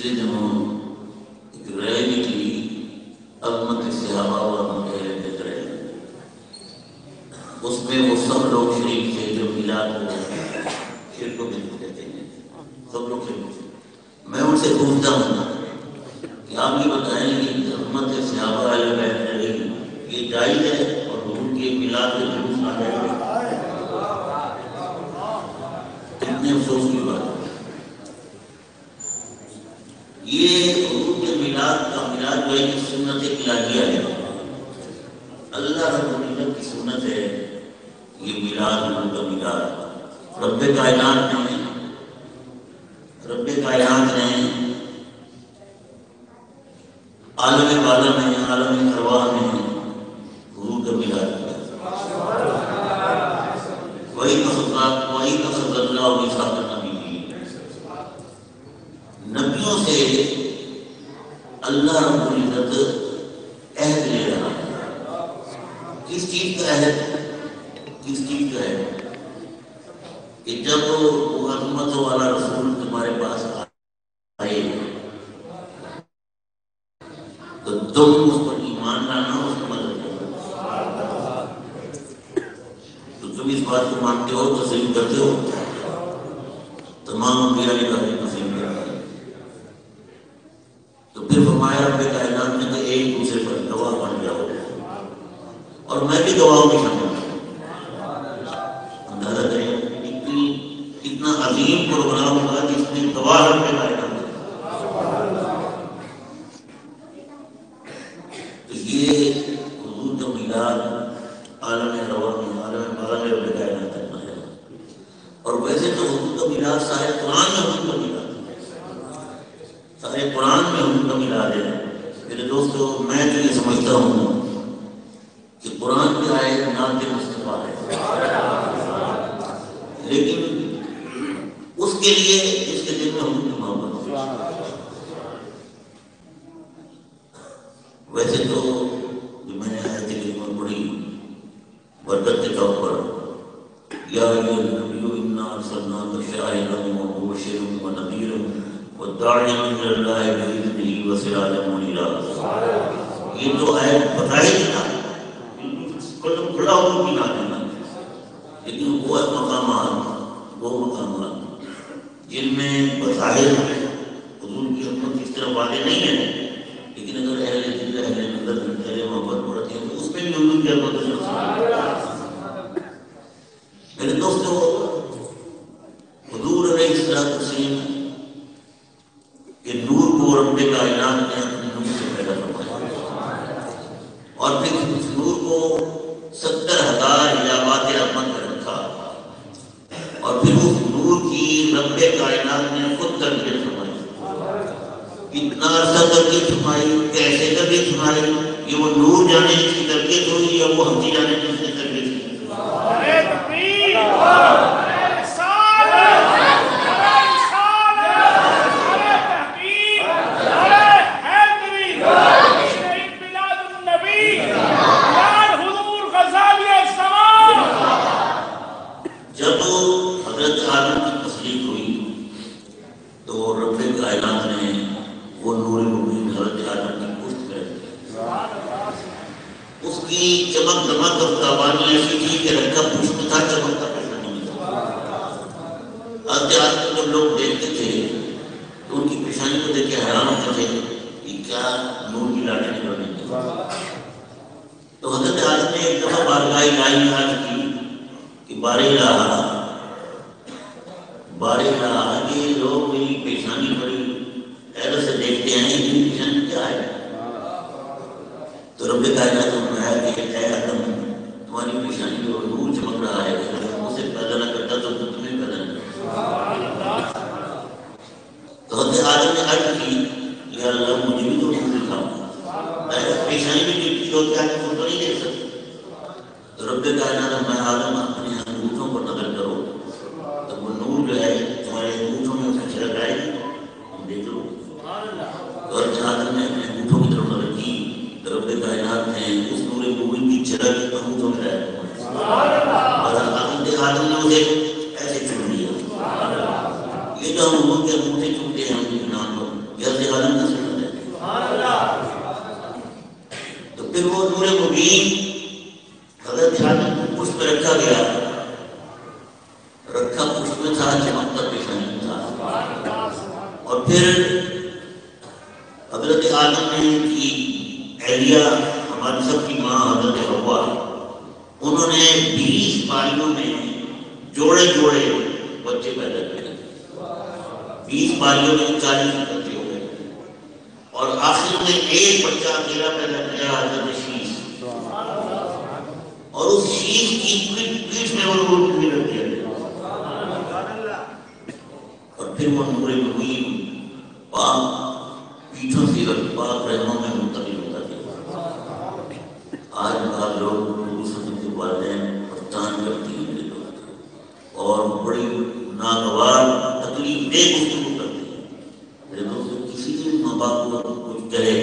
پچھلے دنوں ایک ریلی تھی عظمت صحابہ اور مجاہد ذکر، اس میں وہ سب لوگ شریک تھے جو میلاد کو شرک و بدعت کہتے ہیں، سب لوگ شریک تھے۔ میں ان سے پوچھتا ہوں کہ آپ یہ بتائیں کہ عظمت صحابہ علیہ بیت یہ جائز ہے اور حضور کے میلاد کے جلوس ناجائز ہے؟ کتنے افسوس کی بات ہے۔ یہ حضور کے میلاد کا میلاد جو ہے کہ سنت الہیہ ہے، اللہ رب العزت کی سنت ہے یہ میلاد، حضور کا میلاد۔ رب کائنات نے عالم بالا میں، عالم ارواح میں حضور کا میلاد کیا۔ وہی قصد اللہ میثاق النبیین، نبیوں سے اللہ رب العزت عہد لے رہا ہے۔ کس چیز کا عہد؟ کس چیز کا ہے کہ جب وہ عظمت والا رسول تمہارے پاس آئے تو تم اس پر ایمان لانا، اس کو مدد کرنا۔ تو تم اس بات کو مانتے ہو، تسلیم کرتے ہو، تمام انبیاء نے کہا تسلیم کرتے ہیں۔ تو پھر فرمایا رب کائنات نے کہ ایک دوسرے پر گواہ بن جاؤ اور میں بھی گواہوں کی شامل ہوں۔ اندازہ کریں اتنا عظیم پروگرام ہوگا جس میں گواہ رب کائنات ہے۔ تو یہ حضور کا میلاد عالم ارواح میں، عالم بالا میں رب کائنات کرنا ہے۔ اور ویسے تو حضور کا میلاد سارے قرآن میں حضور کا میلاد ہے، سارے قرآن میں حضور کا میلاد ہے۔ میرے دوستو، میں تو یہ سمجھتا ہوں کہ قرآن کی آیت نعت مصطفیٰ ہے، لیکن اس کے لیے اس کے دل میں حضور کی محبت ہو۔ ویسے تو جو میں نے آیت کریمہ پڑھی برکت کے طور پر، یا ایھا النبی انا ارسلناک شاہدا ومبشرا ونذیرا وداعیا الی اللہ باذنہ وسراجا منیرا، یہ تو آیت بتائی تھی نا، کھلا حضور کی نعت ہے، لیکن وہ مقامات جن میں بظاہر حضور کی خدمت اس طرح واضح نہیں ہے، لیکن اگر اہل دل، اہل نظر، اہل محبت پڑھتے ہیں تو اس میں بھی حضور کی خدمت ہے۔ میرے دوستو، حضور علیہ السلام کے نور کو رب کائنات نے اپنے نور سے پیدا فرمایا اور پھر اس نور کو 70,000 حجابات رحمت میں رکھا، اور پھر اس نور کی رب کائنات نے خود تربیت فرمائی۔ اتنا عرصہ تربیت فرمائی، کیسے تربیت فرمائی؟ یہ وہ نور جانے جس کی تربیت ہوئی یا وہ ہم جانے جس کی تربیت ہوئی؟ جب حضرت آدم کی تصدیق ہوئی تو رب کائنات نے وہ نور مبین حضرت آدم کی پشت کر دی۔ اس کی چمک دمک اور تابانی ایسی تھی کہ رنگ کا پشت تھا، چمک کا پشت نہیں تھا۔ حضرت آدم کو جب لوگ دیکھتے تھے تو ان کی پیشانی کو دیکھ کے حیران ہوتے تھے کہ کیا نور کی لاٹیں نکل رہی ہیں۔ تو حضرت آدم نے ایک دفعہ بارگاہ الہی میں عرض کی کہ بارِ الہ، یہ لوگ میری پیشانی بڑی حیرت سے دیکھتے ہیں، ان کی پیشانی کیا ہے؟ تو رب کائنات نے فرمایا کہ اے آدم، تمہاری پیشانی میں وہ نور چمک رہا ہے، اگر میں اسے پیدا نہ کرتا تو تمہیں پیدا نہ کرتا۔ تو حضرت آدم نے عرض کی یا اللہ، مجھے بھی تو نور دکھاؤ، پیشانی میں جو چیز ہوتی ہے وہ تو نہیں دیکھ سکتے۔ تو رب کائنات میں آدم اپنے انگوٹھوں پر نظر کرو تو وہ نور جو ہے تمہارے انگوٹھوں میں اس کی جھلک آئے گی، تم دیکھ لو۔ تو آدم نے اپنے انگوٹھوں کی طرف نظر کی تو رب کائنات نے اس نور مبین کی جھلک انگوٹھوں میں لایا اور آدم نے اسے ایسے چن لیا۔ یہ جو ہم انگوٹھ کے انگوٹھے چنتے ہیں ان کے نام پر، جیسے پھر وہ نور مبین حضرت آدم کو پشت پہ رکھا گیا، رکھا پشت میں تھا، چمکتا پیشانی تھا، اور پھر حضرت آدم نے کی اہلیہ ہماری سب کی ماں حضرت حوا، انہوں نے 20 پالیوں میں جوڑے جوڑے بچے پیدا کیے، 20 پالیوں میں 40 بچے ہو گئے، اور آخر میں ایک بچہ اکیلا پیدا کیا حضرت شیش، اور اس شیش کی پیٹھ میں وہ نور بھی رکھ دیا گیا، اور پھر وہ نور مبین پاک پیٹھوں سے پاک رحموں میں منتقل ہوتا گیا۔ آج بعض لوگ کے والدین پرتان کرتی ہیں میرے دوست، اور بڑی ناگوار تکلیف دہ گفتگو کرتے ہیں میرے دوست۔ کسی بھی ماں باپ کو کچھ کہے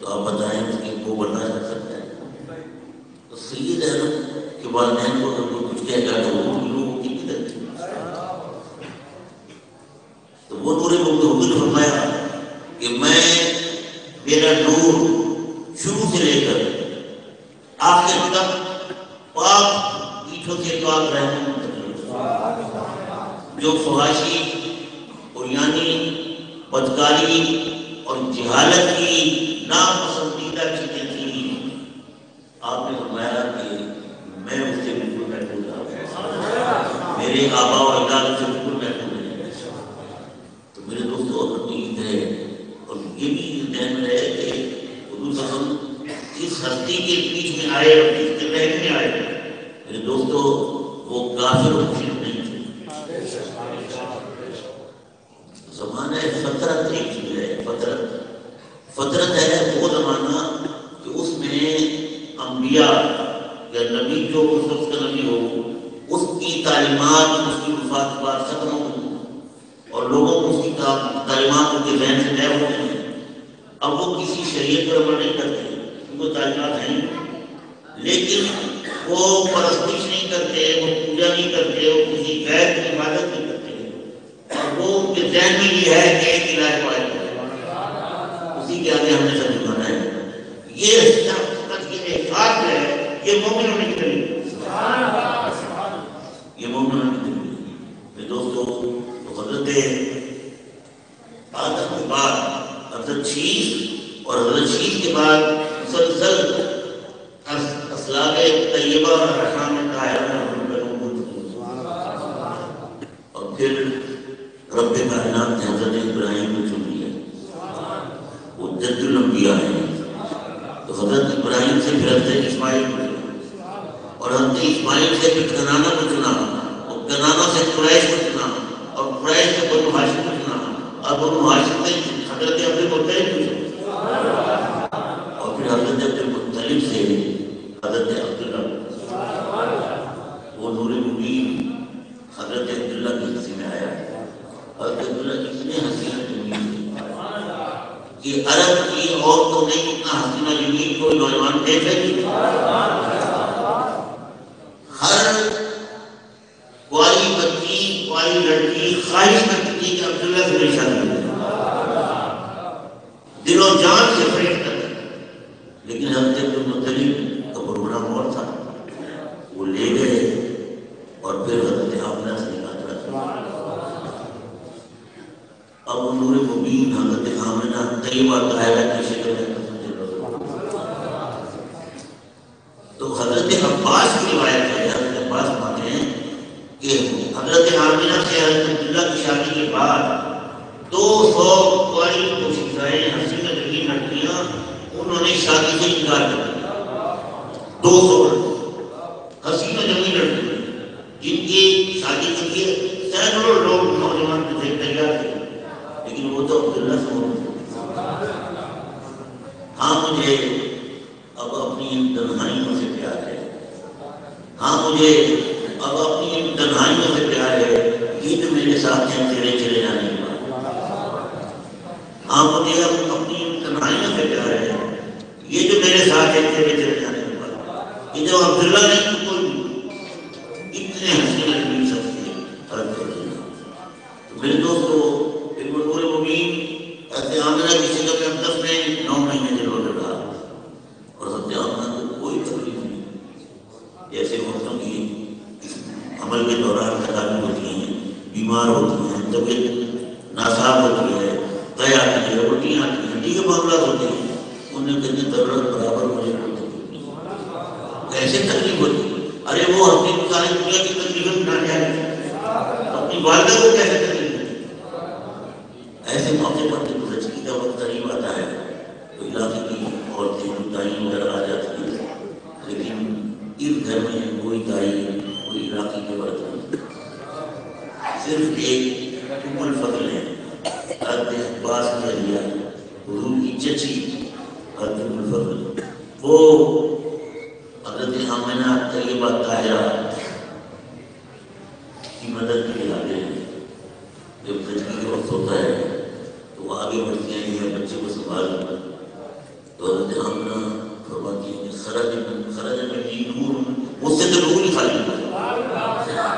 تو آپ بتائیں اس کی کو برداشت کر سکتا ہے؟ تو سید احمد کے والدین کو اگر کوئی کچھ کہے گا تو وہ لوگوں کی قدر تھی، تو وہ نور مبین نے فرمایا کہ میں میرا نور شروع سے لے کر آخر تک پاک پیٹھوں سے پاک رہنے جو فحاشی اور یعنی بدکاری اور جہالت کی ناپسندیدہ چیزیں تھیں، آپ نے فرمایا کہ میں اس سے بالکل محفوظ رہا، میرے آبا و اجداد سے بالکل محفوظ ہے۔ تو میرے دوستوں اگر عید ہے، اور یہ بھی ذہن میں رہے کہ حضور صلی اللہ علیہ وسلم اس ہستی کے بیچ میں آئے اور اس کے رہنے میں آئے، میرے دوستوں وہ کافر و مشرک نہیں تھے۔ زمانہ فطرت ایک چیز ہے، فطرت ہے وہ زمانہ کہ اس میں انبیاء یا نبی جو اس وقت کا نبی ہو، اس کی تعلیمات اس کی وفات کے بعد ختم ہو گئی، اور لوگوں کو اس کی تعلیمات ان کے ذہن سے غائب ہو گئی۔ اب وہ کسی شریعت پر عمل نہیں کرتے، ان کو تعلیمات ہیں، لیکن وہ پرستش نہیں کرتے، وہ پوجا نہیں کرتے، وہ کسی غیر کی عبادت نہیں کرتے، اور وہ ان کے ذہن میں یہ ہے کہ ایک الہ واحد ہے، اسی کے آگے ہم نے سب جھکانا ہے۔ یہ احساس ہے، یہ مومن ہونے کی دلیل ہے، یہ مومن ہونے کی دلیل ہے۔ میرے دوستو، تو حضرت آدم کے بعد حضرت شیش، اور حضرت شیش کے بعد مسلسل اسلاف طیبہ اور ارحام طاہرہ اور پھر رب کائنات نے حضرت ابراہیم کو چن لیا، وہ جد الانبیاء ہیں۔ تو حضرت ابراہیم سے پھر حضرت اسماعیل کو چنا، اور حضرت اسماعیل سے پھر کنانہ کو چنا، اور کنانہ سے قریش کو چنا، اور قریش سے بنو ہاشم کو چنا، اور بنو ہاشم سے حضرت عبد المطلب کو چنا، اور پھر حضرت عبد المطلب سے حضرت عبداللہ، وہ نور مبین حضرت عبداللہ کی حصے میں آیا۔ حضرت عبداللہ اتنے حسینہ جمیل کہ عرب کی عورتوں نے اتنا حسینہ جمیل کوئی نوجوان دیکھا نہیں، ہر کوئی بچی کوئی لڑکی خواہش کرتی تھی کہ عبداللہ سے میری شادی ہو، دل و جان سے فریب کرتا، لیکن حضرت عبد المطلب کا پروگرام اور تھا، وہ لے گئے اور پھر حضرت آمنہ سے نکال رہا۔ اب نور مبین حضرت آمنہ طیبہ طاہرہ کی شکل میں، تو حضرت عباس کی روایت ہے، حضرت عباس کہتے ہیں کہ حضرت آمنہ سے حضرت عبداللہ کی شادی کے بعد 200 کوئی کوششیں حسینہ جمیل لڑکیاں انہوں نے شادی سے انکار کر دیا، 200 حسینہ جمیل لڑکیاں جن کی شادی کے لیے سینکڑوں لوگ نوجوان تھے تیار تھے، لیکن وہ تو عبداللہ سے ہوتے۔ ہاں مجھے اب اپنی ان تنہائیوں سے پیار ہے، ہاں مجھے اب اپنی ان تنہائیوں سے پیار ہے، یہ جو میرے ساتھ ہیں تیرے چلے جانے کے بعد، ہاں مجھے اب اپنی ان تنہائیوں سے پیار ہے، یہ جو میرے ساتھ ہیں تیرے چلے جانے کے بعد۔ یہ جو عبداللہ نہیں تو کوئی اتنے حسینہ جمیل شخص تھے حضرت عبداللہ۔ تو میرے دوستو، نور مبین حضرت آمنہ کی شکل میں 10 میں 9 مہینے جلوہ رہا، اور حضرت دوران خرابی ہوتی ہیں، بیمار ہوتی ہیں، طبیعت ناساز ہوتی ہے، قے آتی ہے، الٹیاں آتی ہیں، ہڈی کے معاملات ہوتے ہیں، انہیں کہتے ضرورت برابر مجھے کیسے تکلیف ہوتی ہے؟ ارے وہ اپنی ساری دنیا کی تکلیفیں اٹھانے آئے، اپنی والدہ کو کیسے تکلیف ہوتی ہے؟ ایسے موقع پر جب زچگی کا وقت قریب آتا ہے تو علاقے کی عورتیں دائیں وغیرہ آ جاتی ہیں، لیکن اس گھر میں کوئی دائی کوئی علاقے کے برتن، صرف ایک ام الفضل ہے، حضرت عباس کی اہلیہ، حضور کی چچی حضرت ام الفضل، وہ حضرت آمنہ طیبہ طاہرہ کی مدد کے لیے آتے ہیں۔ جب زچگی کا وقت ہوتا ہے تو وہ آگے بڑھتی ہیں یہ بچے کو سنبھال، تو حضرت آمنہ فرماتی ہیں کہ خرج منی نور، مجھ سے تو نور ہی خالی ہوا،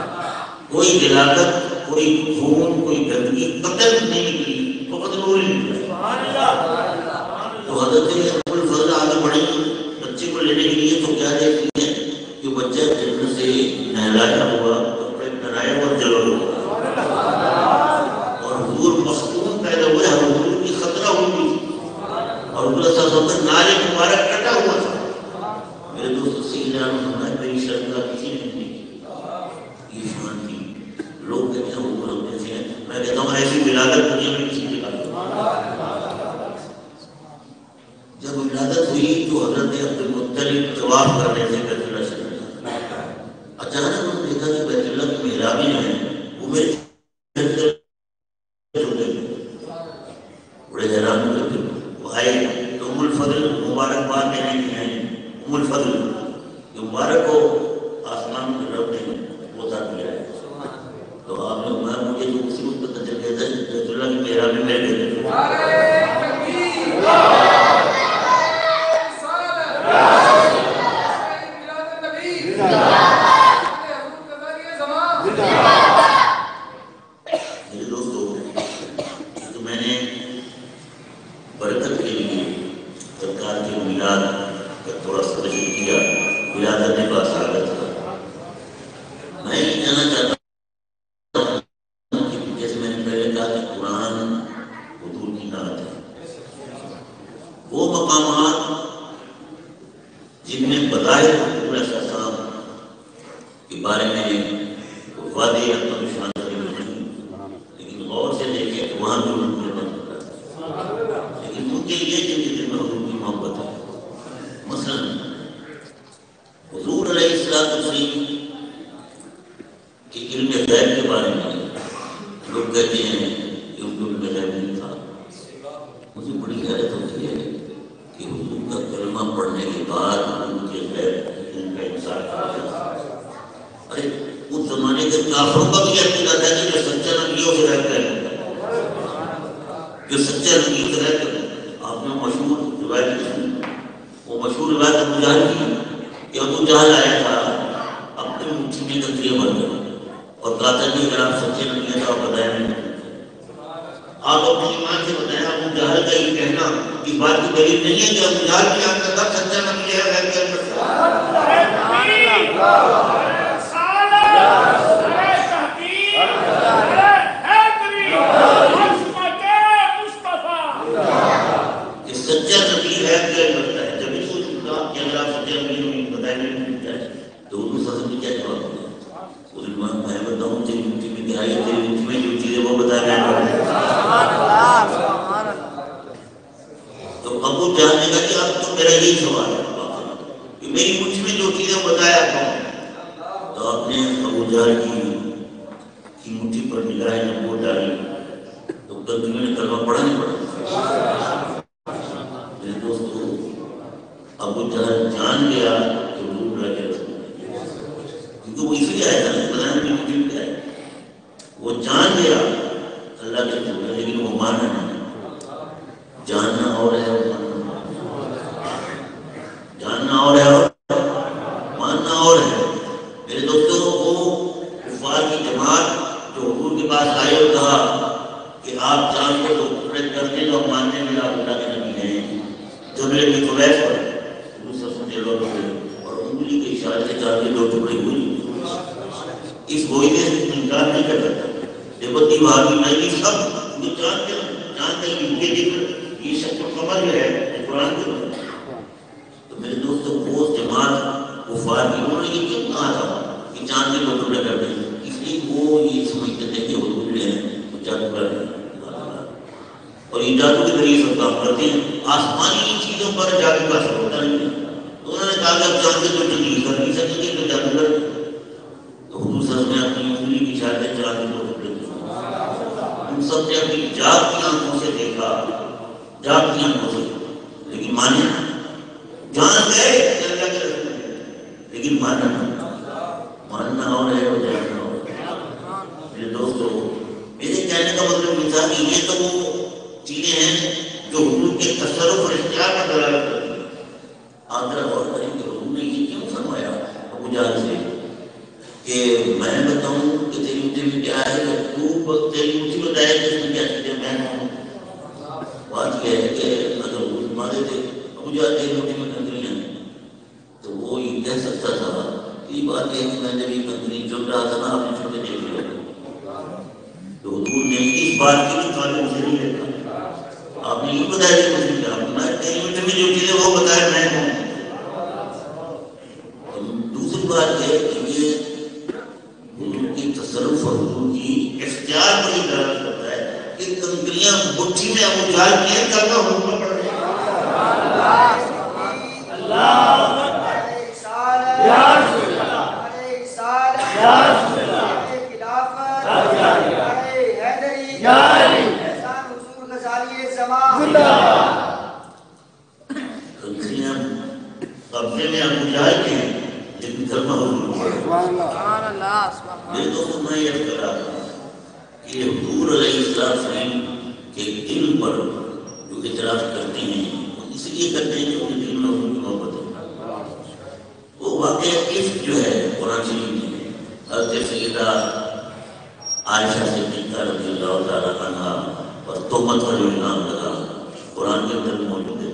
کوئی ہلاکت، کوئی خون، کوئی گندگی قطر نہیں نکلی، فقط نور ہی نکلا۔ تو حضرت ام الفضل آگے بڑھی بچے کو لینے کے لیے، تو کیا دیکھتی ہے کہ بچہ جنت سے نہلایا ہوا، کپڑے پہنائے ہوا، جلوہ ہوا، اور حضور مختون پیدا ہوئے، حضور کی خطرہ ہوئی تھی، اور حضور صلی اللہ علیہ وسلم نالے مبارک کٹا ہوا تھا۔ میرے دوست سیدنا فرمایا میری شرمگاہ کسی نے نہیں کی، یہ شان تھی۔ لوگ کہتے ہیں حضور ہم جیسے ہیں، میں کہتا ہوں ایسی ولادت دنیا میں کسی نے کہا۔ جب ولادت ہوئی تو حضرت عبد المطلب طواف کرنے سے بیت اللہ چلے، اچانک انہوں نے دیکھا کہ بیت اللہ کی محرابیں جو ہیں وہ میرے بڑے حیران ہو گئے۔ وہ آئے تو ام الفضل مبارکباد دینے کے آئے، ام الفضل کہ مبارک ہو آسمان کے رب نے وہ ذات دیا ہے۔ تو آپ نے فرمایا مجھے جو مصیبت پتہ چل گیا تھا بیت اللہ کی محرابیں میں گئے تھے۔ اس معاہدے سے انکار نہیں کر سکتا. دیکھو دیوار کی نئی سب جو چاند کے ذکر یہ سب کو قمر جو ہے قرآن کے بارے. تو میرے دوستوں وہ جماعت کفار کی انہوں نے یہ کیوں کہا تھا کہ چاند کے دو ٹکڑے کر دیں؟ اس لیے وہ یہ سمجھتے تھے کہ حضور جو ہے وہ جادوگر ہے اور یہ جادو کے ذریعے سب کام کرتے ہیں. آسمانی چیزوں پر جادو کا اثر ہوتا نہیں ہے. تو انہوں نے کہا کہ اب چاند کے دو ٹکڑے کر نہیں سکیں گے تو جادوگر. تو حضور صلی اللہ علیہ وسلم نے اپنی انگلی کی اشارے سے چاند کے دو ٹکڑے کیے. ان سب نے اپنی جاگتی آنکھوں سے دیکھا، جاگتی آنکھوں سے، لیکن مانے جان گئے اللہ کے رسول لیکن ماننا اور ہے اور جاننا اور ہے. میرے دوستو میرے کہنے کا مطلب یہ تھا کہ یہ تو وہ چیزیں ہیں جو حضور کے تصرف اور اختیار پر دلالت کرتی ہیں. آپ ذرا غور کریں کہ حضور نے یہ کیوں فرمایا ابو جہل سے کہ میں بتاؤں کہ تیری اونچی میں کیا ہے تو تیری اونچی بتایا کہ اس میں کیا چیزیں میں ہوں. بات یہ ہے کہ اگر حضور مارے تھے ابو جہل تیری اونچی میں کنکریاں ہیں تو وہ یہ کہہ سکتا تھا کہ یہ بات ہے کہ میں نے بھی کنکری چل رہا تھا نا آپ نے چھوٹے دیکھ لیا. تو حضور نے اس بات کی بھی تعلیم سے نہیں دیکھا. آپ نے یہ بتایا کہ مجھے کیا میں تیری اونچی میں جو چیزیں وہ بتایا میں ہوں. دوسری بات یہ کہ یہ حضور کی تصرف اور حضور کی اختیار پر ہی دلالت کرتا ہے کہ کنکریاں مٹھی میں ابو جہل کی کرنا حکم پڑ رہا ہے. کنکریاں قبضے میں ابو جہل کے ہیں لیکن کرنا حکم پڑ رہا ہے. میرے دوستوں میں یہ کہہ رہا تھا کہ حضور علیہ السلام کے دل پر جو اعتراض کرتے ہیں اس لیے کرتے ہیں کہ ان کے دل میں حضور کی محبت ہے. وہ واقعہ عشق جو ہے قرآن شریف میں حضرت سیدہ عائشہ صدیقہ رضی اللہ تعالیٰ عنہا اور تہمت کا جو الزام لگا قرآن کے اندر موجود ہے.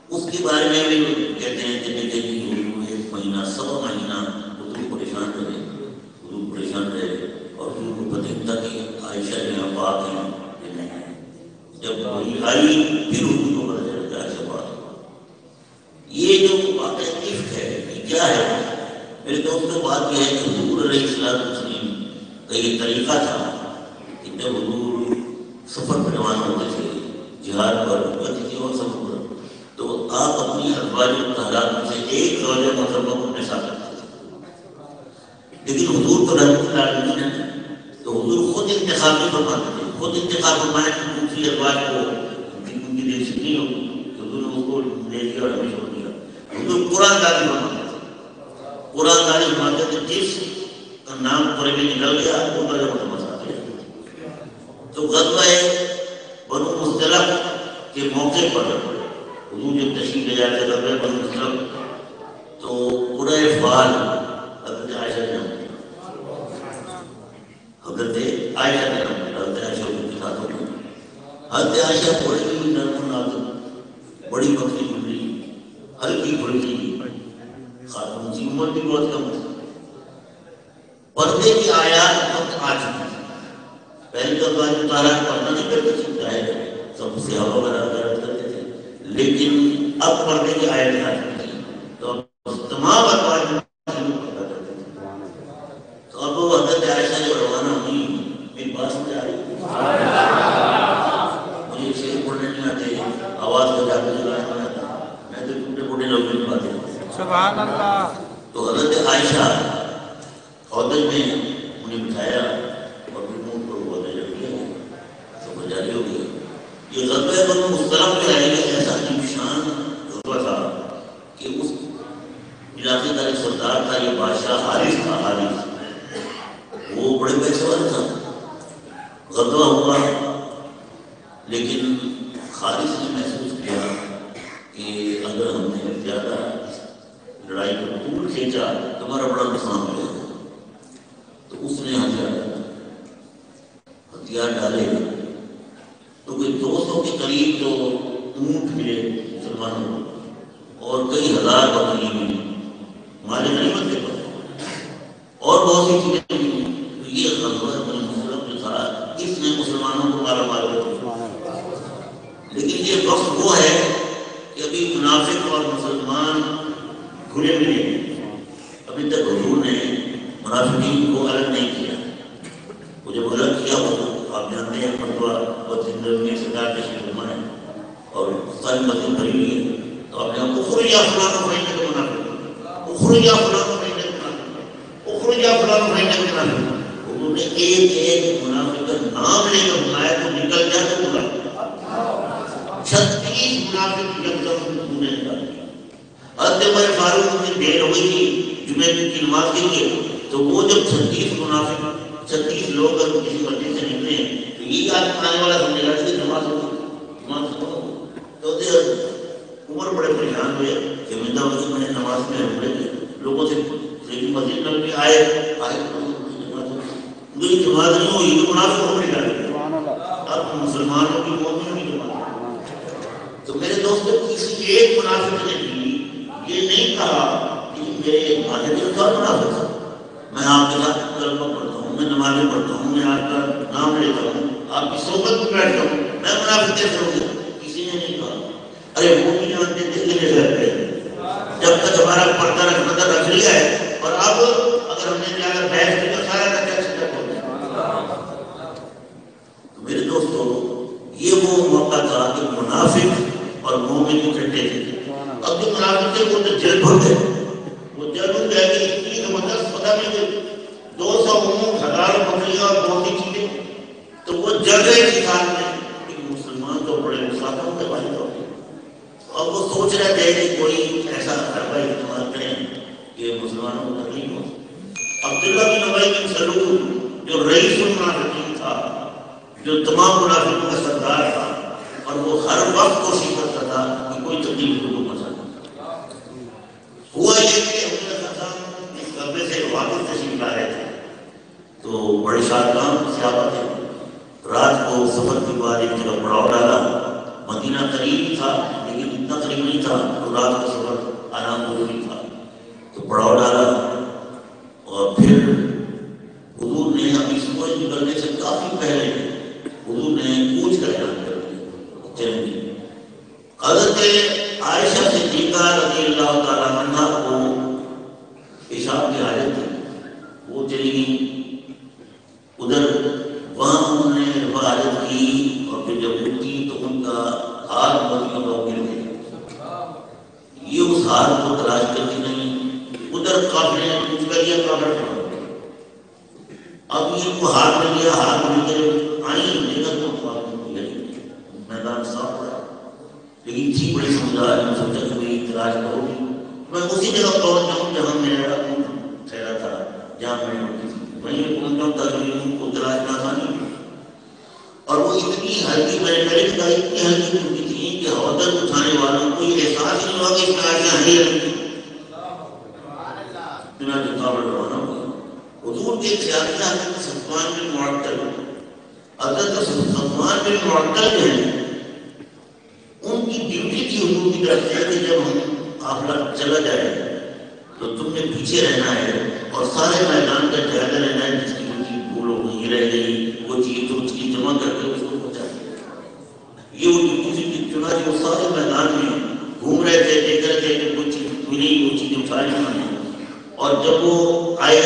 اس کے بارے میں بھی کہتے ہیں کہ دیکھیں کہ حضور ایک مہینہ سوا مہینہ حضور پریشان رہے اور حضور کو پتہ تھا کہ عائشہ جو ہے پاک ہیں کہ نہیں ہے. جب وہی آئی پھر حضور کو پتہ چلا کہ عائشہ پاک ہے. یہ جو واقعہ عشق ہے یہ کیا ہے؟ میرے دوستوں بات یہ ہے کہ حضور علیہ السلام کا یہ طریقہ تھا کہ جب حضور سفر پر روانہ ہوتے تھے جہاد پر ہوتے تھے اور سفر پر تو آپ اپنی ازواج مطہرات میں سے ایک زوجہ محترمہ کو اپنے ساتھ رکھتے تھے. لیکن حضور تو رحمت اللہ علیہ نے تو حضور خود انتخاب نہیں فرماتے تھے. خود انتخاب فرمایا کہ دوسری ازواج کو ان کی دل سے نہیں ہوگی تو حضور نے اس کو لے لیا اور ہمیں چھوڑ دیا. حضور قرآن داری فرماتے تھے. قرآن داری فرماتے تھے جس کا نام قرآن میں نکل گیا وہ کا جو مطلب ساتھ گیا. تو غزوہ بنو مصطلق کے موقع پر حضور جب تشریف لے جاتے غزوہ بنو مصطلق تو قریش فال حضرت عائشہ نے حضرت عائشہ کے ساتھ ہوئی. حضرت عائشہ بڑی نرم نازک بڑی پتلی پتلی ہلکی پھلکی خاتون کی عمر بھی بہت کم تھی. پردے کی آیات وقت آ چکی تھی. پہلے تو اللہ تعالیٰ پردہ نہیں کرتے تھے سب سیاح وغیرہ کرتے تھے لیکن اب پردے کی آیتیں آ چکی تھی تو تمام ازواج شروع پردہ کرتے تھے. تو اب وہ حضرت عائشہ جو روانہ ہوئی میری بات سمجھ آ رہی مجھے شعر پڑھنے نہیں آتے آواز کو جا کے جگانے نہیں آتا میں تو ٹوٹے پھوٹے لوگ نہیں پاتے. سبحان اللہ. تو حضرت عائشہ عہدے میں انہیں بٹھایا اور پھر منہ پر عہدے رکھ دیا سفر جاری ہو گیا. یہ غزوہ بنو مصطلق جو ہے یہ ایسا عجیب شان غزوہ تھا کہ اس علاقے کا ایک سردار تھا یہ بادشاہ حارث تھا. حارث وہ بڑے پیسے والا تھا. غزوہ ہوا لیکن حارث نے محسوس کیا کہ اگر ہم نے زیادہ لڑائی کو طول کھینچا تو ہمارا بڑا نقصان ہو جائے. تو اس نے ہتھیار ڈالے تو کوئی 200 کے قریب جو اونٹ ملے مسلمانوں کو اور کئی ہزار بکریاں ملی مال غنیمت کے پر اور بہت سی چیزیں غزوہ مسلم جو تھا اس نے مسلمانوں کو مارا مار کر، لیکن یہ وقت وہ ہے کہ ابھی منافق اور مسلمان کھلے ملے ہیں. ابھی تک حضور نے منافقین کو الگ نہیں کیا. وہ جب الگ کیا وہ آپ جانتے ہیں فتویٰ اور زندگی میں سرکار تشریف فرما ہے اور ساری مسجد بھری ہوئی ہے، تو آپ نے اخرج یا فلاں فإنک منافق، اخرج یا فلاں فإنک منافق، اخرج یا فلاں فإنک منافق. انہوں نے ایک ایک منافق کا نام لے کر بلایا تو نکل جا تو بلا 36 منافق یکدم نے نکال دیا. حضرت عمر فاروق میں دیر ہو گئی تھی جمعے کی نماز کے لیے، تو وہ جب 36 منافق 36 لوگ اگر کسی مسجد سے نکلے ہیں تو یہ آدمی آنے والا سمجھے گا کہ نماز ہو. تو عمر بڑے پریشان ہوئے کہ میں نے نماز میں رکھے لوگوں سے مسجد میں بھی آئے میری جماعت نہیں ہوئی تو منافق ہو نہیں جائے. اب مسلمانوں کی مومنوں کی جماعت. تو میرے دوستوں کسی ایک منافق نے بھی یہ نہیں کہا کہ میرے آنے دل کا منافق تھا. میں آپ کے ساتھ کلمہ پڑھتا ہوں، میں نمازیں پڑھتا ہوں، میں آپ کا نام لیتا ہوں، آپ کی صحبت میں بیٹھتا ہوں، میں منافق کیسے ہوں گا؟ کسی نے نہیں کہا. ارے وہ بھی جانتے تھے کہ جب تک ہمارا پردہ رکھ لیا ہے، اور اب اگر ہم نے جا کر بحث کی تو سارا کا کیا ہو جائے. تو میرے دوستو یہ وہ موقع تھا کہ منافق اور مومن اکٹھے تھے. اب جو منافق تھے وہ تو جل بھر گئے، وہ جل بھر گئے کہ اتنی زبردست پتہ نہیں کہ 200 اونٹ 1000 بکریاں اور بہت سی چیزیں. تو وہ جل رہے تھے ساتھ میں کہ مسلمان تو بڑے مسافروں کے والے ہو. اب وہ سوچ رہے تھے کہ کوئی ایسا حربہ استعمال کریں کہ مسلمانوں کو تکلیف ہو. عبداللہ بن ابی بن سلول جو رئیس المنافقین تھا، جو تمام منافقوں کا سردار تھا، اور وہ ہر وقت کوشش کرتا تھا کہ کوئی تکلیف کو مسئلہ. ہوا یہ کہ اس قبضے سے واپس تشریف لا رہے تھے تو بڑے شادکام صحابہ تھے. رات کو سفر کے بعد ایک جگہ پڑاؤ ڈالا. مدینہ قریب تھا لیکن اتنا قریب نہیں تھا تو رات کا سفر آرام ضروری تھا. تو پڑاؤ ڈالا اور پھر حضور نے ابھی سورج نکلنے سے کافی پہلے حضور نے کوچ کر اعلان کر دیا چلیں گے. حضرت عائشہ صدیقہ رضی اللہ تعالیٰ عنہ کو پیشاب کی حالت تھی، وہ چلی گئی ادھر. وہاں انہوں نے حفاظت کی اور پھر جب اٹھی تو ان کا ہاتھ بہت گر گئے. یہ اس ہاتھ کو تلاش کرتی نہیں، ادھر قافلے نے پوچھ کر یہ قافلہ چھوڑا. اب یہ کو ہاتھ میں لیا، ہاتھ میں لے آئی دیکھا تو میدان صاف ہو رہا. لیکن تھی بڑی سمجھدار، میں سوچا کہ میری تلاش کرو گی. میں اسی جگہ پہنچ جاؤں جہاں میرا ٹھہرا تھا، جہاں میں روکی تھی، وہیں پہنچ جاؤں تاکہ ان کو تلاش میں آسانی ہو. اور وہ اتنی ہلکی، میں نے پہلے کہا اتنی ہلکی چکی تھی کہ حوضر اٹھانے والوں کو یہ احساس نہیں ہوا کہ اس میں آشیاں ہی ہلکی. چنانچہ قابل روانہ ہوا. حضور کے خیال میں حضرت صفوان بن معطل، حضرت صفوان بن معطل جو ہیں ان کی ڈیوٹی تھی حضور کی طرف سے کہ جب ہم قافلہ چلا جائے تو تم نے پیچھے رہنا ہے اور سارے میدان کا جائزہ لینا ہے، جس کی وہ چیز بھول ہو گئی رہ گئی وہ چیز تو اس کی جمع کر کے اس کو پہنچا دیا. یہ وہ ڈیوٹی تھی. چنانچہ وہ سارے میدان میں گھوم رہے تھے، دیکھ رہے تھے کہ کوئی چیز ملی، وہ چیزیں اٹھائی انہوں نے. اور جب وہ آئے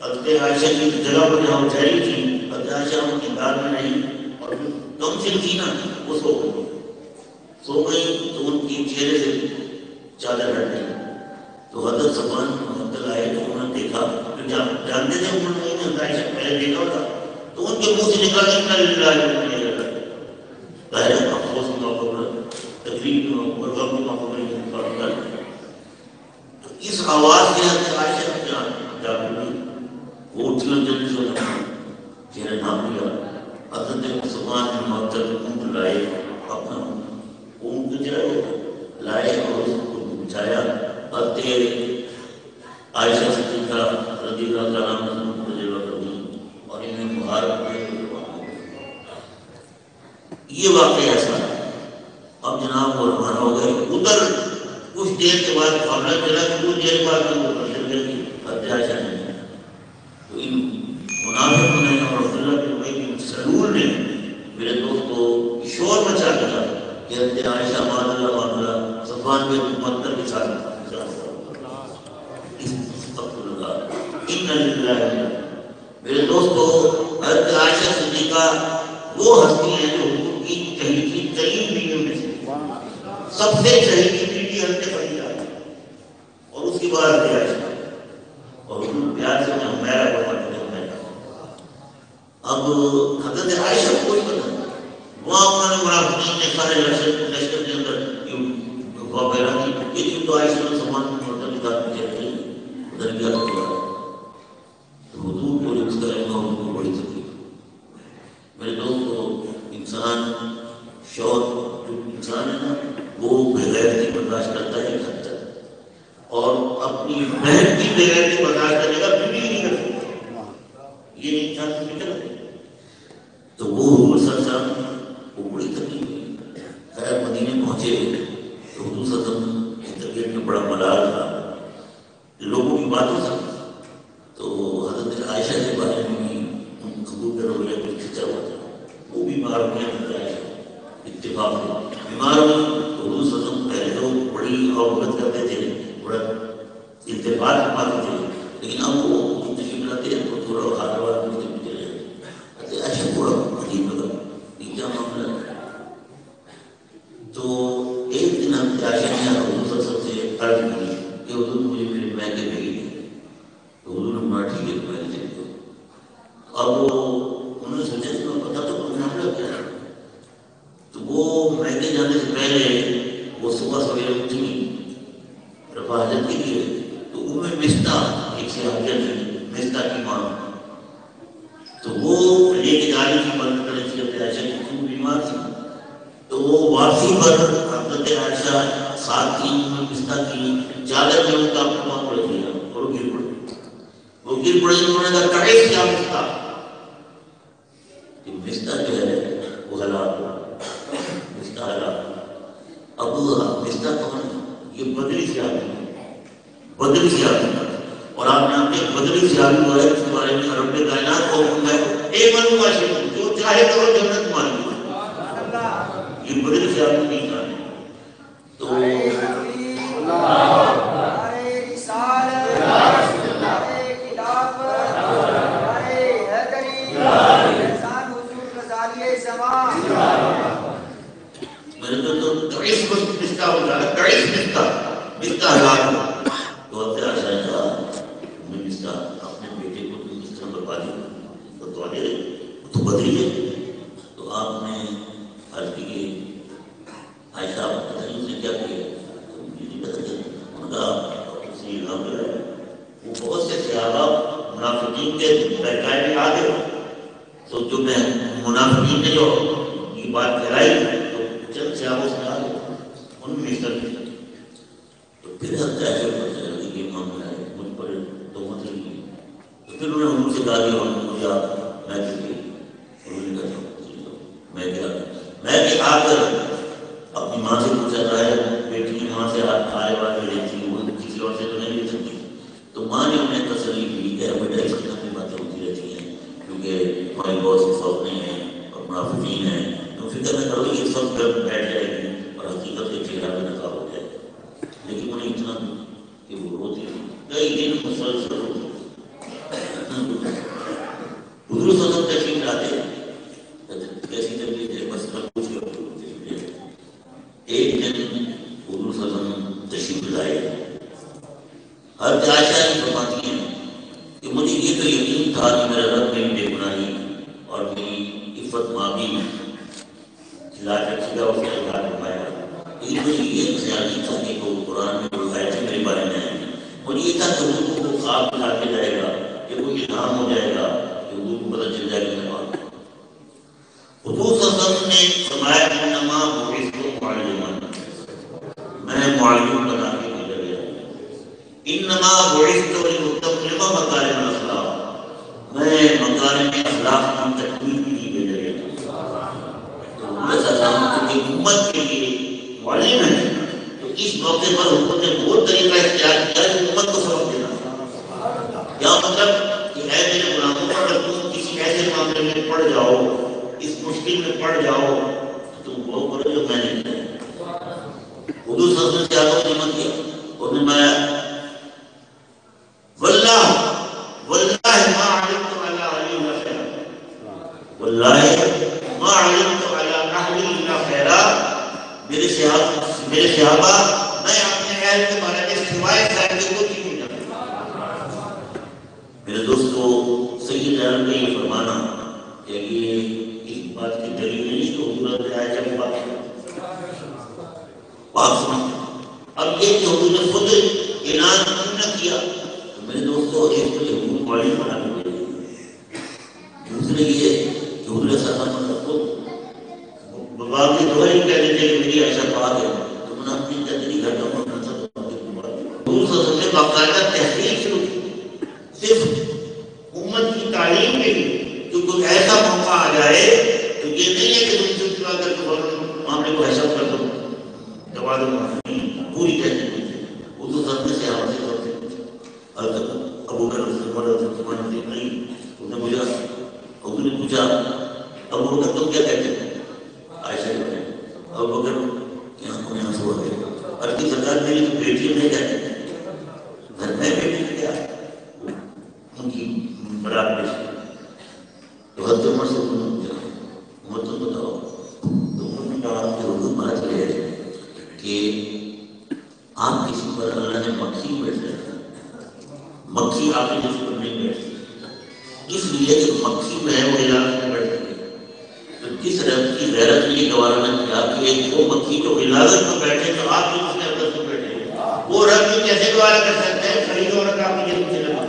حضرت عائشہ کی جگہ پر جہاں ٹھہری تھی، حضرت عائشہ ان کی دار میں نہیں اور کم سے تھی نا، وہ سو گئی تو ان کی چہرے سے چادر ہٹ گئی. تو حضرت صفوان معطل آئے تو انہوں نے دیکھا، تو جانتے تھے انہوں نے حضرت عائشہ پہلے دیکھا تھا، تو ان کے منہ سے نکلا ظاہر افسوس کے موقع پر، تکلیف کے موقع پر، غم کے موقع پر. تو اس آواز سے حضرت عائشہ جا پڑی. وہ اٹھی جلدی سے چہرہ نام لیا. حضرت صفوان بن معطل اونٹ لائے، اپنا اونٹ کو چڑھائے لائے اور اس کو بچھایا. حضرت عائشہ صدیقہ رضی اللہ تعالیٰ عنہ کو جلوہ کر دی اور انہیں مبارک دے. یہ واقعہ ایسا ہے. اب جناب وہ روانہ ہو گئے. ادھر کچھ دیر کے بعد معاملہ چلا کہ کچھ دیر بعد وہ چل گئی حضرت عائشہ نے. تو ان منافق میں میرے دوستو شور مچا دیا کہ حضرت عائشہ معذرہ صفوان بن معطل کے ساتھ میرے دوستو حضرت عائشہ صدیقہ وہ ہستی ہیں جو حضور کی چہیتی ترین بیویوں میں سے سب سے چہیتی بیوی حضرت خدیجہ اور اس کی بعد حضرت عائشہ اور ان پیار سے میں میرا فرماتے ہیں اب حضرت عائشہ کو کوئی پتہ نہیں وہاں انہوں نے منافقین نے سارے لشکر کے اندر وغیرہ کی یہ تو عائشہ نے سامان میں ذات میں چلتے ہیں ادھر کیا تو حضور کو اس کا علم حضور کو بڑی تکلیف میرے دوستو انسان شوق جو انسان ہے نا وہ بغیرتی برداشت کرتا ہے کھاتا ہے اور اپنی بہن کی بغیرتی برداشت کرنے کا بھی نہیں کر سکتا یہ انسان سے نکل تو وہ حضور صلی اللہ علیہ وسلم وہ بڑی تکلیف ہوئی خیر مدینے پہنچے تو حضور صلی اللہ علیہ وسلم کی طبیعت میں بڑا ملال تھا لوگوں کی باتوں سے تو حضرت عائشہ کے بارے میں بھی حضور کا رویہ کچھ کھچا ہوا تھا وہ بیمار ہو گیا حضرت عائشہ اتفاق سے بیمار ہوئی تو حضور صلی اللہ علیہ وسلم پہلے تو بڑی عورت کرتے تھے بڑا اتفاق پاتے تھے لیکن اب وہ تشریف لاتے ہیں تو تھوڑا ہاتھ میں چلے جاتے عائشہ تھوڑا عجیب لگا یہ کیا معاملہ تو ایک دن حضرت عائشہ نے حضور صلی اللہ علیہ وسلم سے عرض کی کہ حضور مجھے میرے میکے بھیج دیں تو حضور نے بڑا ٹھیک ہے تو میں نے اب انہوں نے سوچا کہ پتا تو کوئی معاملہ کیا ہے تو وہ میکے جانے سے پہلے وہ صبح سویرے اٹھی رفع حاجت کے لیے تو ان میں مصطح ایک صحابیہ تھی مصطح کی ماں تو وہ لے کے جا رہی تھی بند کرنے سے حضرت عائشہ کی وہ بیمار تھی تو وہ واپسی پر حضرت عائشہ ساتھ تھی مصطح کی چادر میں ان کا اپنا پڑ دیا اور وہ گر پڑے انہوں نے کہا کڑے کیا مصطح کہ مصطح جو ہے وہ ہلاک مصطح ہلاک اب مصطح کون ہے یہ بدری صحابی اور آپ نے اپنے بدری صحابی جو ہے اس کے بارے میں رب کائنات کو حکم ہے اے من معاشر جو چاہے کرو جنت مانگو یہ بدری صحابی نہیں جانے تو میرے تو تڑیس مستہ ہو جائے تڑیس مستہ ہلاک تو اب تیرا شاید تھا میں مستہ اپنے بیٹے کو تو اس طرح بربا دی تو آنے رہے تو بدری ہے تو آپ نے عرض کی کہ عائشہ آپ پتہ نہیں اسے کیا کیا تو مجھے پتہ چلا انہوں نے کہا اس نے الہام دیا وہ بہت سے صحابہ منافقین کے بہکائے میں آ گئے تو جو میں منافقین نے جو یہ بات کہلائی تو چند صحابوں سے آ گئے ان میں مستر تو پھر حضرت عائشہ پتہ چلا کہ یہ معاملہ ہے مجھ پر تہمت لگی تو پھر انہوں نے ان سے کہا کہ مجھے آپ میں کسی انہوں نے کہا میں کہ آ کر اپنی ماں سے پوچھا جائے بیٹی کی ماں سے آئے بات لے تھی وہ کسی اور سے تو نہیں لے سکتی تو ماں نے انہیں تسلی دی کہ بیٹا اس طرح کی باتیں ہوتی رہتی ہیں کیونکہ ہماری بہت سی خوف نہیں ہے اور منافقین ہیں تو فکر نہ کرو یہ سب گھر بیٹھ جائے گی اور حقیقت کے چہرہ میں نقاب ہو جائے گا لیکن انہیں اتنا کہ وہ روتی کئی دن مسلسل حضور صلی اللہ علیہ وسلم تشریف لاتے کیسی تکلیف ہے بس میں پوچھ کر ایک دن حضور صلی اللہ علیہ وسلم تشریف لائے حضرت عائشہ نے فرماتی ہیں کہ مجھے یہ تو یقین تھا کہ میرا رب میری بے گناہی اور میری عفت معافی کھلا رکھے گا اس کا اظہار فرمائے گا لیکن مجھے یہ خیال نہیں تھا کہ وہ قرآن میں کوئی آیتیں میرے بارے میں ہیں مجھے یہ تھا کہ حضور کو خواب دکھا کے جائے گا کہ وہ الہام ہو جائے گا کہ حضور کو پتہ چل جائے گا حضور صلی اللہ علیہ وسلم نے فرمایا انما بعثت معلما میں معلم بنا کے بھیجا گیا انما بعثت لاتمم مکارم الاخلاق میں مکارم اخلاق کی تکمیل کے لیے بھیجا گیا تو حضور صلی اللہ علیہ وسلم کی امت کے لیے معلم ہے تو اس موقع پر حضور نے وہ طریقہ اختیار کیا کہ امت کو سبق دینا کیا مطلب کہ اے میرے غلاموں اگر تم کسی ایسے معاملے میں پڑ جاؤ اس مشکل میں پڑ جاؤ تو تم وہ کرو جو میں نے کیا. حضور صلی اللہ علیہ وسلم سے آگے نعمت کیا اور نمایا واللہ ما علمت علی علی الا خیرا واللہ ما علمت علی اہل الا خیرا. میرے صحابہ میں اپنے اہل کے بارے میں سوائے خیر کے کچھ نہیں جانتا. میرے دوستو سید عالم کا یہ فرمانا کہ یہ اس بات کی دلیل نہیں کہ حضور نے آیا جب بات سنا. اب یہ کہ حضور نے خود اعلان نہ کیا تو میرے دوستو ایک تو یہ حضور کالج بنا کے دوسرے یہ کہ حضور صلی اللہ علیہ وسلم خود باقی دعائی کہہ دیتے کہ میری عائشہ پاک ہے تو میں اپنی تدری گھر کا منصب حضور صلی اللہ علیہ وسلم باقاعدہ تحقیق شروع کی صرف امت کی تعلیم کے لیے کہ کوئی ایسا موقع آ جائے تو یہ نہیں ہے کہ تم چلچلا کر کے فوراً معاملے کو حساب کر دو دبا دو. پوری تحقیق ہوئی تھی حضور صلی اللہ علیہ وسلم سے حوالے طور سے ابو بکر عثمان نہیں انہوں نے مجھے حضور نے پوچھا ابو بکر تم کیا کہتے ہیں عائشہ نے ابو بکر کی آنکھوں میں آنسو آ گئے. اور کی سرکار میری تو بیٹی نہیں کہتے گھر میں بیٹی نے کیا ان کی برات پیش تو حضرت عمر سے انہوں نے پوچھا عمر تم بتاؤ تو انہوں نے کہا کہ حضور بات یہ ہے کہ آپ کسی پر اللہ نے مکھی بیٹھا مکھی آپ نے کسی پر نہیں بیٹھتی اس لیے کہ مکھی میں ہے وہ علاج میں بیٹھتی ہے. تو کس رب کی غیرت میں یہ گوارا نہ کیا کہ ایک وہ مکھی جو علاقت میں بیٹھے تو آپ بھی اس کے اندر سے بیٹھے وہ رب کی کیسے گوارا کر سکتے ہیں خرید عورت آپ کی جنم سے لگا.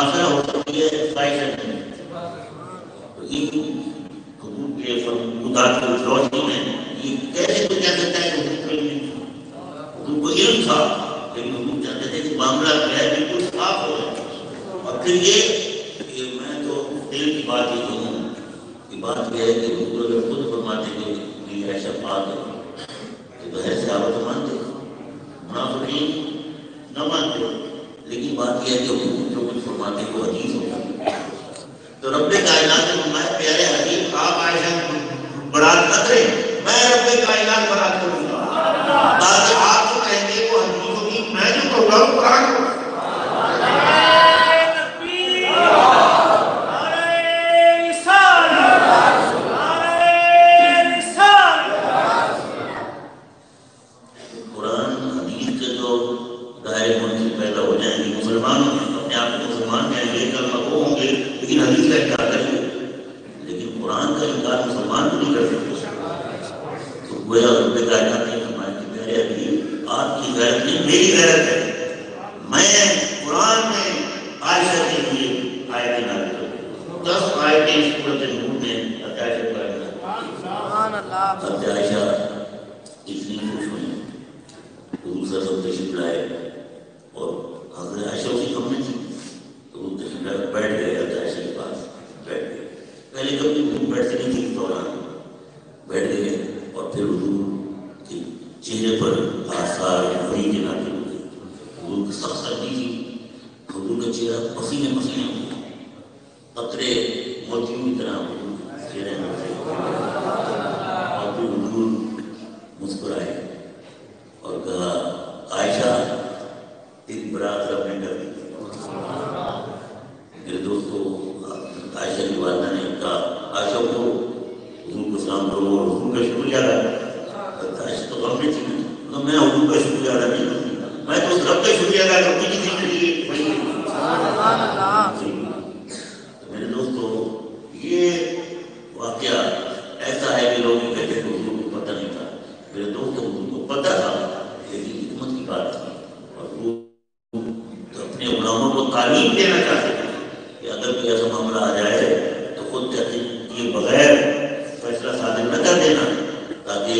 مماثلہ ہو سکتی ہے خواہشات میں. تو ان حضور کے خدا کی روشنی میں یہ کیسے تو کہہ سکتا ہے کہ حضور کو علم تھا، لیکن حضور چاہتے تھے کہ معاملہ جو ہے بالکل صاف ہو جائے. اور پھر یہ کہ میں تو دل کی بات یہ کہوں کہ بات یہ ہے کہ حضور اگر خود فرماتے کہ میری عائشہ پاک ہے تو ہے صحابہ مانتے، منافقین نہ مانتے. لیکن بات یہ ہے کہ حضور جو کچھ فرماتے وہ حدیث ہوتا. تو رب کائنات نے فرمایا پیارے حبیب آپ عائشہ برات نہ کریں، میں رب کائنات برات کروں گا تاکہ آپ جو کہیں گے وہ حدیث ہوگی، میں جو کہوں گا وہ قرآن ہوگا. میری غیرت ہے، میں قرآن میں عائشہ کے لیے آیتیں نازل کروں. 10 آیتیں اس سورۃ نور میں عائشہ پر ہیں. سبحان اللہ. حضرت عائشہ اتنی خوش ہوئی، حضور صلی اللہ علیہ وسلم تشریف لائے اور حضرت عائشہ اسی کمرے میں تھی تو وہ تشریف لائے بیٹھ گئے. حضرت عائشہ کے پاس بیٹھ گئے. پہلے کبھی حضور بیٹھتے نہیں تھے، اس دوران بیٹھ گئے اور پھر حضور کے چہرے پر آثار وحی کے نازل ہوئے. حضور کی سخت سردی تھی، حضور کا چہرہ پسینے پسینے ہو گیا، قطرے موتیوں کی طرح چہرے میں تھے. اور پھر حضور مسکرائے اور کہا عائشہ تیری برات رب نے کر دی. میرے دوستو عائشہ کی والدہ نے کہا عائشہ کو حضور کو سلام کرو اور حضور کا شکریہ ادا کرو. عائشہ تو غم میں تھی، میں حضور کا شکریہ ادا نہیں کرتی، میں تو اس رب کا شکریہ ادا کرتی جس نے مجھے میرے دوستو یہ واقعہ ایسا ہے کہ لوگ کہتے ہیں کہ حضور کو پتہ نہیں تھا. میرے دوستو حضور کو پتہ تھا، لیکن حکمت کی بات تھی اور وہ اپنے غلاموں کو تعلیم دینا چاہتے تھے کہ اگر کوئی ایسا معاملہ آ جائے تو خود کہتے یہ بغیر فیصلہ صادر نہ کر دینا تاکہ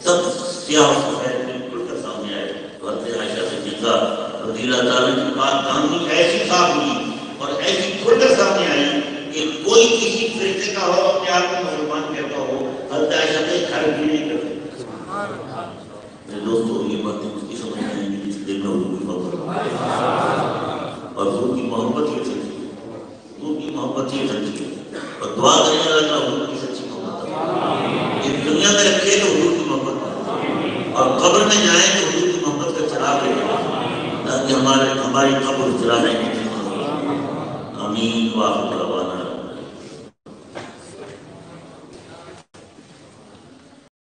سب سیاہ و سفید بالکل کر سامنے آئے. حضرت عائشہ صدیقہ رضی اللہ تعالیٰ کی بات دامنی ایسی صاف ہوئی اور ایسی کھل کر سامنے آئی کہ کوئی کسی فرقے کا ہو اپنے آپ کو مسلمان کہتا ہو، حضرت عائشہ کے گھر بھی نہیں کرتے. میرے دوستو یہ باتیں اس کی سمجھ میں آئیں گی جس دل میں حضور کی محبت اور حضور کی محبت یہ سچی ہے، حضور کی محبت یہ سچی ہے. اور دعا کرنے والا حضور کی سچی محبت ہے. یہ دنیا میں رکھے تو حضور کی محبت ہے اور قبر میں جائیں تو حضور کی محبت کا چراغ لے تاکہ ہماری قبر چراغ نہیں. آمین. واہ